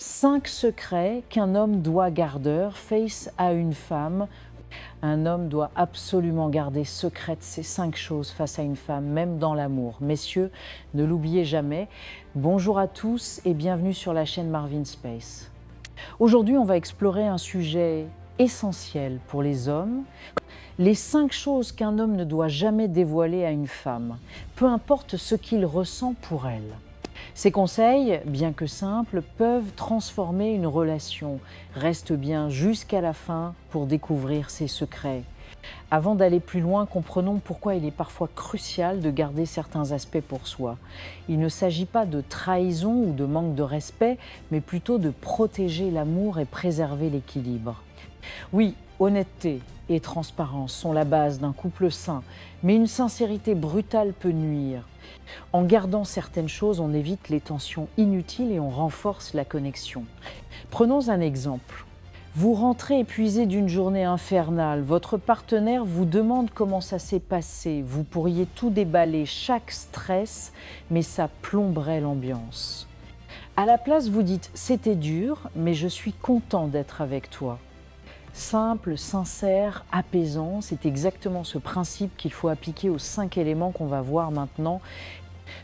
5 secrets qu'un homme doit garder face à une femme. Un homme doit absolument garder secrètes ces 5 choses face à une femme, même dans l'amour. Messieurs, ne l'oubliez jamais. Bonjour à tous et bienvenue sur la chaîne Marvin Space. Aujourd'hui, on va explorer un sujet essentiel pour les hommes. Les 5 choses qu'un homme ne doit jamais dévoiler à une femme, peu importe ce qu'il ressent pour elle. Ces conseils, bien que simples, peuvent transformer une relation. Reste bien jusqu'à la fin pour découvrir ces secrets. Avant d'aller plus loin, comprenons pourquoi il est parfois crucial de garder certains aspects pour soi. Il ne s'agit pas de trahison ou de manque de respect, mais plutôt de protéger l'amour et préserver l'équilibre. Oui, honnêteté et transparence sont la base d'un couple sain, mais une sincérité brutale peut nuire. En gardant certaines choses, on évite les tensions inutiles et on renforce la connexion. Prenons un exemple. Vous rentrez épuisé d'une journée infernale, votre partenaire vous demande comment ça s'est passé. Vous pourriez tout déballer, chaque stress, mais ça plomberait l'ambiance. À la place, vous dites « c'était dur, mais je suis content d'être avec toi ». Simple, sincère, apaisant, c'est exactement ce principe qu'il faut appliquer aux 5 éléments qu'on va voir maintenant.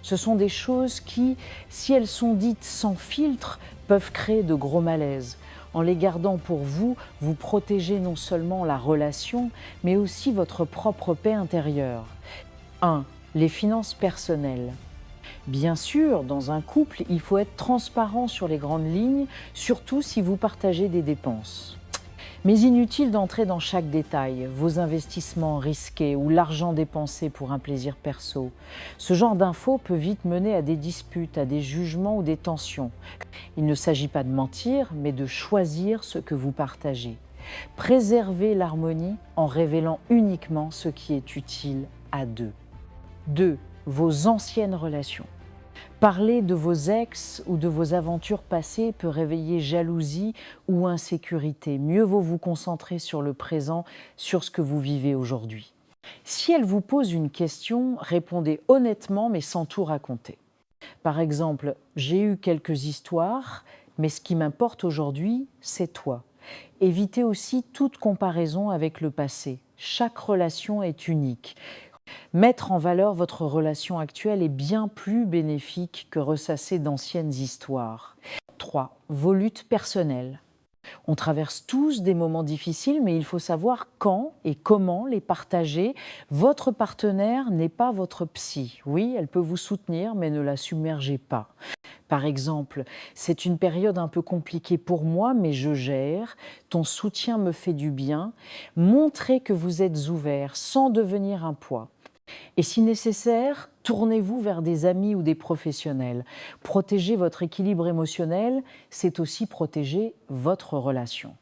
Ce sont des choses qui, si elles sont dites sans filtre, peuvent créer de gros malaises. En les gardant pour vous, vous protégez non seulement la relation, mais aussi votre propre paix intérieure. 1. Les finances personnelles. Bien sûr, dans un couple, il faut être transparent sur les grandes lignes, surtout si vous partagez des dépenses. Mais inutile d'entrer dans chaque détail, vos investissements risqués ou l'argent dépensé pour un plaisir perso. Ce genre d'infos peut vite mener à des disputes, à des jugements ou des tensions. Il ne s'agit pas de mentir, mais de choisir ce que vous partagez. Préservez l'harmonie en révélant uniquement ce qui est utile à deux. 2. Vos anciennes relations. Parler de vos ex ou de vos aventures passées peut réveiller jalousie ou insécurité. Mieux vaut vous concentrer sur le présent, sur ce que vous vivez aujourd'hui. Si elle vous pose une question, répondez honnêtement mais sans tout raconter. Par exemple, j'ai eu quelques histoires, mais ce qui m'importe aujourd'hui, c'est toi. Évitez aussi toute comparaison avec le passé. Chaque relation est unique. Mettre en valeur votre relation actuelle est bien plus bénéfique que ressasser d'anciennes histoires. 3. Vos luttes personnelles. On traverse tous des moments difficiles, mais il faut savoir quand et comment les partager. Votre partenaire n'est pas votre psy. Oui, elle peut vous soutenir, mais ne la submergez pas. Par exemple, c'est une période un peu compliquée pour moi, mais je gère. Ton soutien me fait du bien. Montrez que vous êtes ouvert sans devenir un poids. Et si nécessaire, tournez-vous vers des amis ou des professionnels. Protéger votre équilibre émotionnel, c'est aussi protéger votre relation.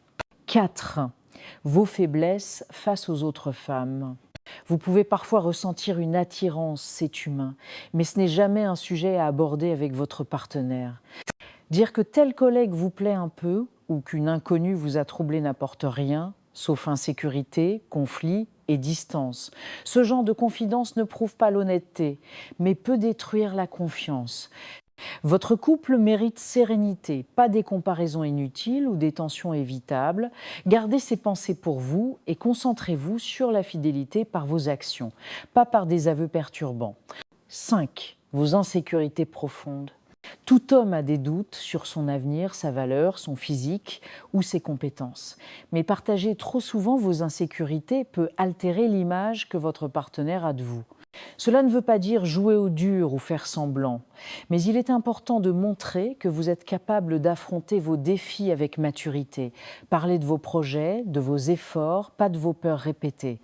4. Vos faiblesses face aux autres femmes. Vous pouvez parfois ressentir une attirance, c'est humain, mais ce n'est jamais un sujet à aborder avec votre partenaire. Dire que tel collègue vous plaît un peu ou qu'une inconnue vous a troublé n'apporte rien, sauf insécurité, conflit et distance. Ce genre de confidence ne prouve pas l'honnêteté, mais peut détruire la confiance. Votre couple mérite sérénité, pas des comparaisons inutiles ou des tensions évitables. Gardez ces pensées pour vous et concentrez-vous sur la fidélité par vos actions, pas par des aveux perturbants. 5. Vos insécurités profondes. Tout homme a des doutes sur son avenir, sa valeur, son physique ou ses compétences. Mais partager trop souvent vos insécurités peut altérer l'image que votre partenaire a de vous. Cela ne veut pas dire jouer au dur ou faire semblant, mais il est important de montrer que vous êtes capable d'affronter vos défis avec maturité. Parlez de vos projets, de vos efforts, pas de vos peurs répétées.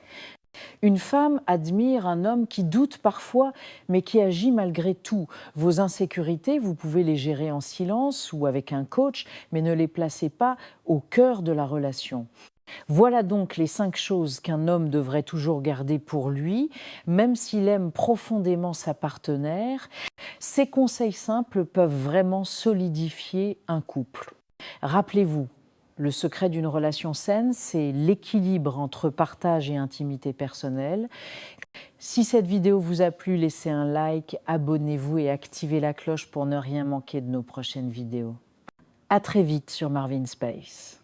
Une femme admire un homme qui doute parfois, mais qui agit malgré tout. Vos insécurités, vous pouvez les gérer en silence ou avec un coach, mais ne les placez pas au cœur de la relation. Voilà donc les 5 choses qu'un homme devrait toujours garder pour lui, même s'il aime profondément sa partenaire. Ces conseils simples peuvent vraiment solidifier un couple. Rappelez-vous, le secret d'une relation saine, c'est l'équilibre entre partage et intimité personnelle. Si cette vidéo vous a plu, laissez un like, abonnez-vous et activez la cloche pour ne rien manquer de nos prochaines vidéos. À très vite sur Marvin Space.